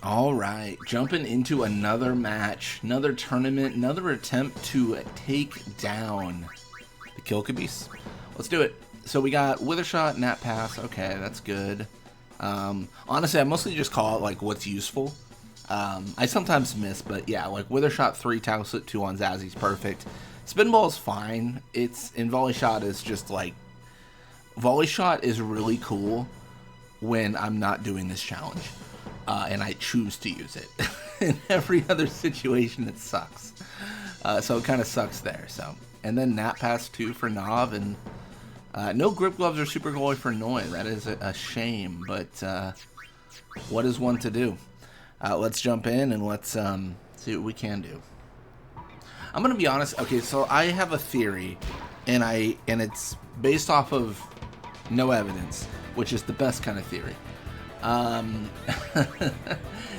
All right, jumping into another match, another tournament, another attempt to take down the Kilika Beasts. Let's do it. So we got Withershot, Nat Pass. Okay, that's good. Honestly, I mostly just call it like what's useful. I sometimes miss, but yeah, like Withershot 3, Tackle Slip 2 on Zazzy's perfect. Spinball is fine. Volley Shot is just like, Volley Shot is really cool when I'm not doing this challenge. And I choose to use it. In every other situation, it sucks. So it kind of sucks there. So, and then Nat Pass 2 for Nav, and no Grip Gloves or Super Goalie for Noy. That is a shame, but what is one to do? Let's jump in and let's see what we can do. I'm gonna be honest. Okay, so I have a theory, and it's based off of no evidence, which is the best kind of theory.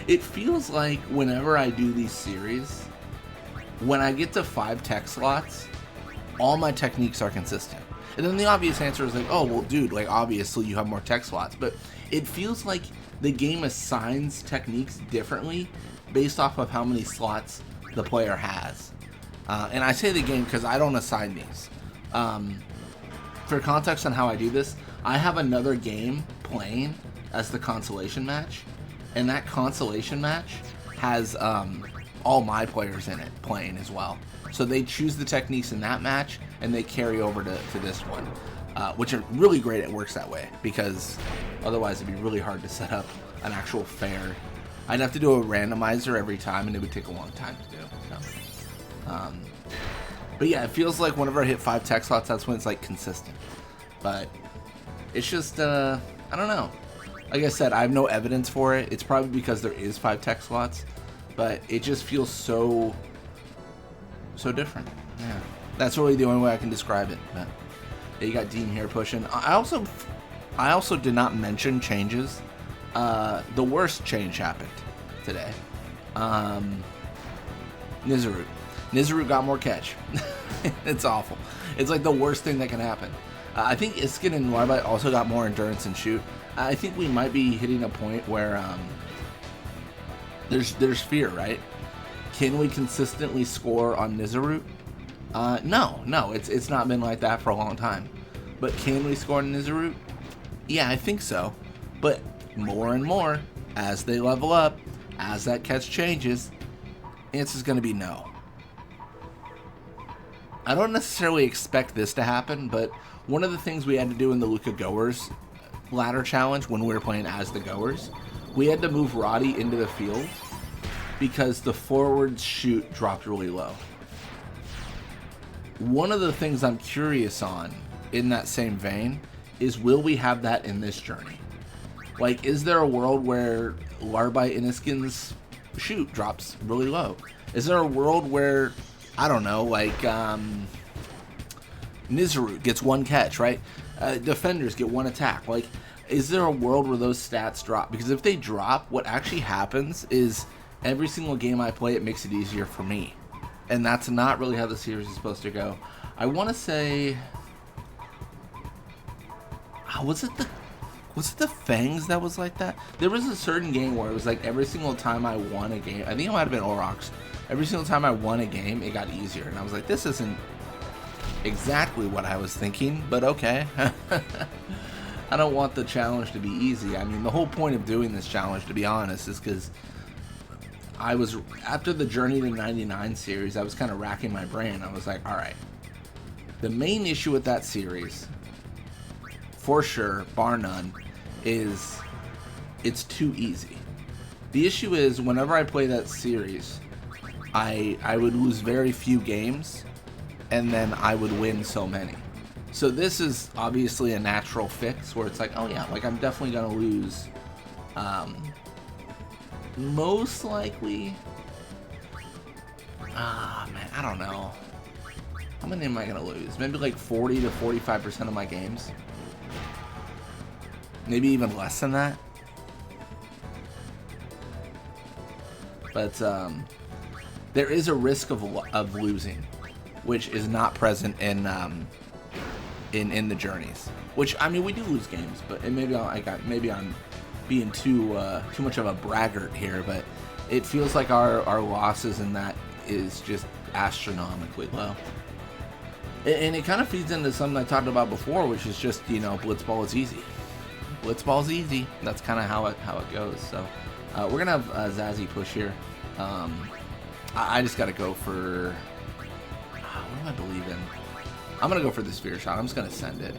It feels like whenever I do these series, when I get to 5 tech slots, all my techniques are consistent. And then the obvious answer is like, oh, well, dude, like, obviously you have more tech slots. But it feels like the game assigns techniques differently based off of how many slots the player has. And I say the game because I don't assign these. For context on how I do this, I have another game playing as the consolation match, and that consolation match has all my players in it playing as well. So they choose the techniques in that match, and they carry over to this one, which are really great. It works that way, because otherwise it'd be really hard to set up an actual fair. I'd have to do a randomizer every time, and it would take a long time to do. So, but yeah, it feels like whenever I hit 5 tech slots, that's when it's like consistent. But it's just, I don't know. Like I said, I have no evidence for it. It's probably because there is 5 tech slots, but it just feels so different. Yeah, that's really the only way I can describe it. But yeah, you got Dean here pushing. I also did not mention changes. The worst change happened today. Nizaru got more catch. It's awful. It's like the worst thing that can happen. I think Iskin and Warbite also got more endurance and shoot. I think we might be hitting a point where there's fear, right? Can we consistently score on Nizaru? No, it's not been like that for a long time. But can we score on Nizaru? Yeah, I think so. But more and more, as they level up, as that catch changes, the answer's going to be no. I don't necessarily expect this to happen, but one of the things we had to do in the Luka Goers ladder challenge when we were playing as the Goers, we had to move Roddy into the field because the forward shoot dropped really low. One of the things I'm curious on in that same vein is, will we have that in this journey? Like, is there a world where Larbite and Iskin's shoot drops really low? Is there a world where, I don't know, like Nizaru gets 1 catch, right? Defenders get 1 attack. Like, is there a world where those stats drop? Because if they drop, what actually happens is every single game I play, it makes it easier for me. And that's not really how the series is supposed to go. I want to say, was it the Fangs that was like that? There was a certain game where it was like every single time I won a game, I think it might have been Orox. Every single time I won a game, it got easier. And I was like, this isn't exactly what I was thinking, but okay. I don't want the challenge to be easy. I mean, the whole point of doing this challenge, to be honest, is because I was, after the Journey to 99 series, I was kind of racking my brain. I was like, all right, the main issue with that series, for sure, bar none, is it's too easy. The issue is, whenever I play that series, I would lose very few games, and then I would win so many. So this is obviously a natural fix where it's like, oh yeah, like I'm definitely gonna lose. Most likely, man, I don't know. How many am I gonna lose? Maybe like 40 to 45% of my games. Maybe even less than that. But there is a risk of losing, which is not present in the journeys. Which, I mean, we do lose games, but maybe I'm being too much of a braggart here, but it feels like our losses in that is just astronomically low. And it kind of feeds into something I talked about before, which is just, you know, Blitzball is easy. Blitzball's easy. That's kind of how it goes. So we're gonna have Zazzy push here. I just gotta go for what do I believe in? I'm gonna go for the sphere shot. I'm just gonna send it.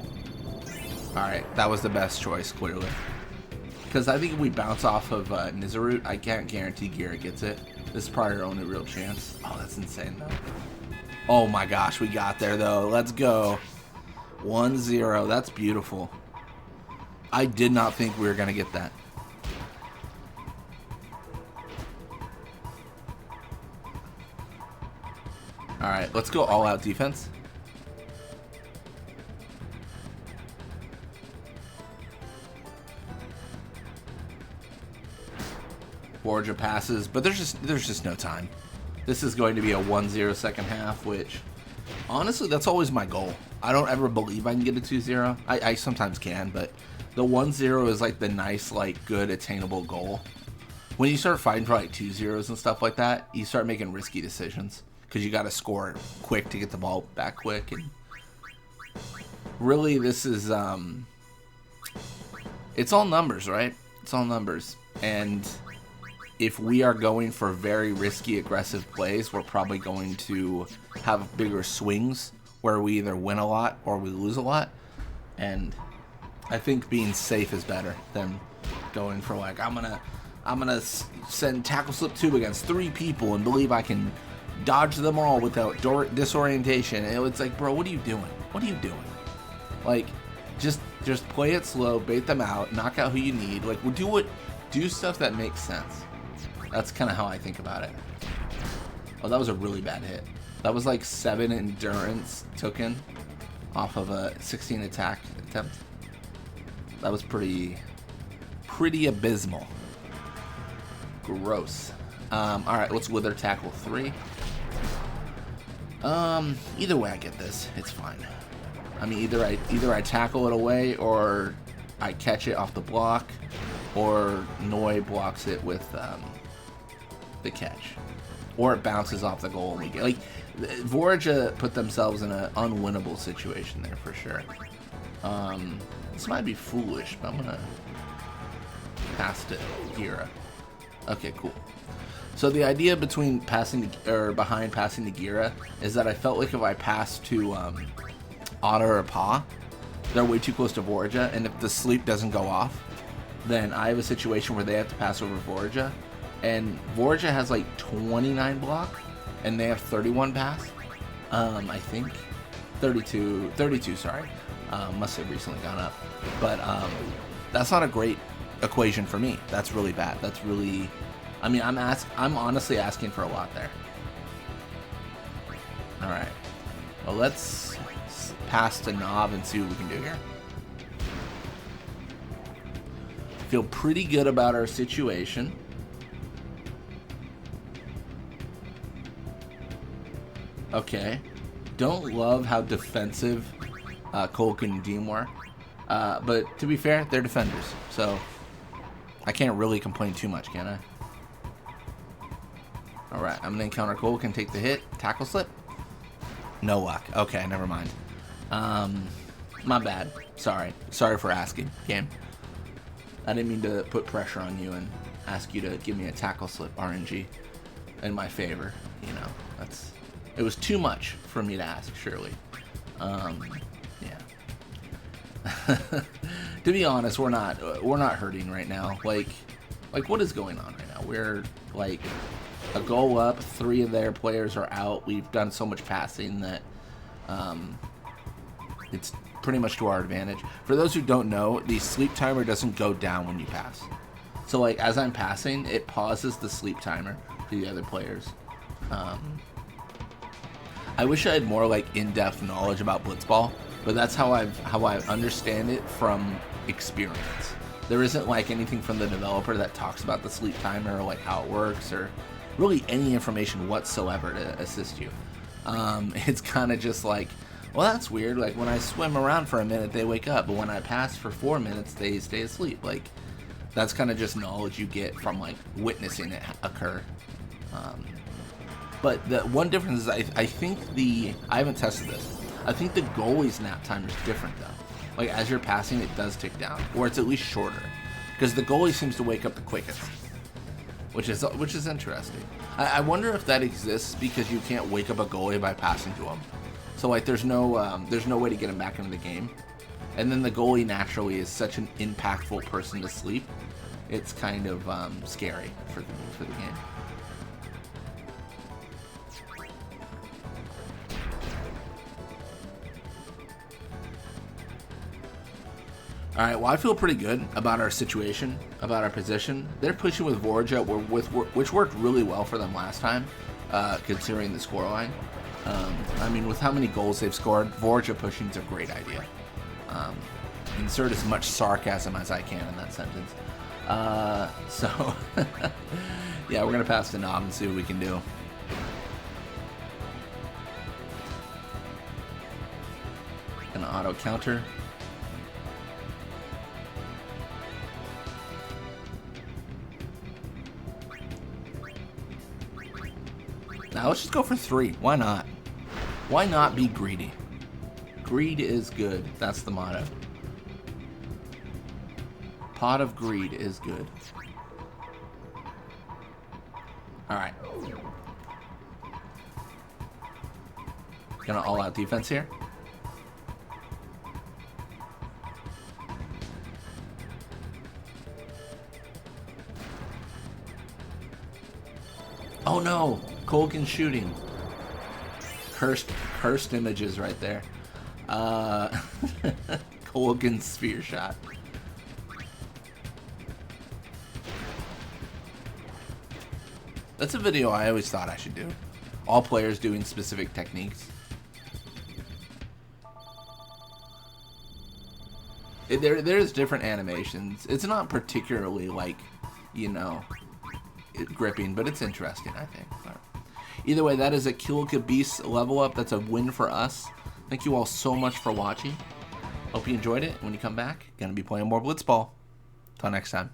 All right, that was the best choice, clearly. Because I think if we bounce off of Nizarut, I can't guarantee Gira gets it. This is probably our only real chance. Oh, that's insane though. Oh my gosh, we got there though. Let's go. 1-0. That's beautiful. I did not think we were gonna get that. All right, let's go all out defense. Borgia passes, but there's just no time. This is going to be a 1-0 second half, which honestly, that's always my goal. I don't ever believe I can get a 2-0. I sometimes can, but the 1-0 is like the nice, like good attainable goal. When you start fighting for like 2-0s and stuff like that, you start making risky decisions because you got to score quick to get the ball back quick. And really, this is it's all numbers, right? It's all numbers. And if we are going for very risky, aggressive plays, we're probably going to have bigger swings where we either win a lot or we lose a lot. And I think being safe is better than going for like, I'm gonna send tackle slip 2 against 3 people and believe I can dodge them all without disorientation. And it's like, bro, what are you doing? What are you doing? Like, just play it slow, bait them out, knock out who you need. Like, do stuff that makes sense. That's kind of how I think about it. Oh, that was a really bad hit. That was like 7 endurance taken off of a 16 attack attempt. That was pretty abysmal. Gross. All right, let's wither tackle 3. Either way I get this, it's fine. I mean, either I tackle it away or I catch it off the block, or Noi blocks it with the catch, or it bounces off the goal and we get like Vorja put themselves in an unwinnable situation there for sure. This might be foolish, but I'm gonna pass to Gira. Okay, cool. So the idea between passing to, behind passing to Gira is that I felt like if I pass to Otter or Pa, they're way too close to Vorja, and if the sleep doesn't go off, then I have a situation where they have to pass over Vorja. And Vorja has like 29 block, and they have 31 pass. I think 32. Sorry, must have recently gone up. But that's not a great equation for me. That's really bad. That's really, I mean, I'm honestly asking for a lot there. All right, well, let's pass to Knob and see what we can do here. Feel pretty good about our situation. Okay, don't love how defensive Kolk and Deem were, but to be fair, they're defenders, so I can't really complain too much, can I? Alright, I'm gonna encounter Kolk and take the hit. Tackle slip? No luck. Okay, never mind. My bad. Sorry for asking, game. I didn't mean to put pressure on you and ask you to give me a tackle slip RNG in my favor. You know, it was too much for me to ask, surely. Yeah. To be honest, we're not hurting right now. Like what is going on right now? We're like a goal up, 3 of their players are out. We've done so much passing that it's pretty much to our advantage. For those who don't know, the sleep timer doesn't go down when you pass. So like as I'm passing, it pauses the sleep timer for the other players. I wish I had more like in-depth knowledge about Blitzball, but that's how I understand it from experience. There isn't like anything from the developer that talks about the sleep timer or like how it works or really any information whatsoever to assist you. It's kind of just like, well, that's weird. Like when I swim around for a minute, they wake up, but when I pass for 4 minutes, they stay asleep. Like That's kind of just knowledge you get from like witnessing it occur. But the one difference is I think I haven't tested this. I think the goalie's nap timer is different though. Like as you're passing, it does tick down, or it's at least shorter, because the goalie seems to wake up the quickest, which is interesting. I wonder if that exists because you can't wake up a goalie by passing to him. So like there's no way to get him back into the game, and then the goalie naturally is such an impactful person to sleep. It's kind of scary for the game. All right, well, I feel pretty good about our situation, about our position. They're pushing with Vorja, which worked really well for them last time, considering the scoreline. I mean, with how many goals they've scored, Vorja pushing is a great idea. Insert as much sarcasm as I can in that sentence. So, yeah, we're going to pass to Knob and see what we can do. Gonna auto counter. Now let's just go for 3. Why not? Why not be greedy? Greed is good. That's the motto. Pot of greed is good. Alright. Gonna all-out defense here. Oh no! Colgan shooting. Cursed images right there. Colgan's sphere shot. That's a video I always thought I should do. All players doing specific techniques. There's different animations. It's not particularly like, you know, gripping, but it's interesting, I think. Either way, that is a Kilika Beasts level up. That's a win for us. Thank you all so much for watching. Hope you enjoyed it. When you come back, gonna be playing more Blitzball. Till next time.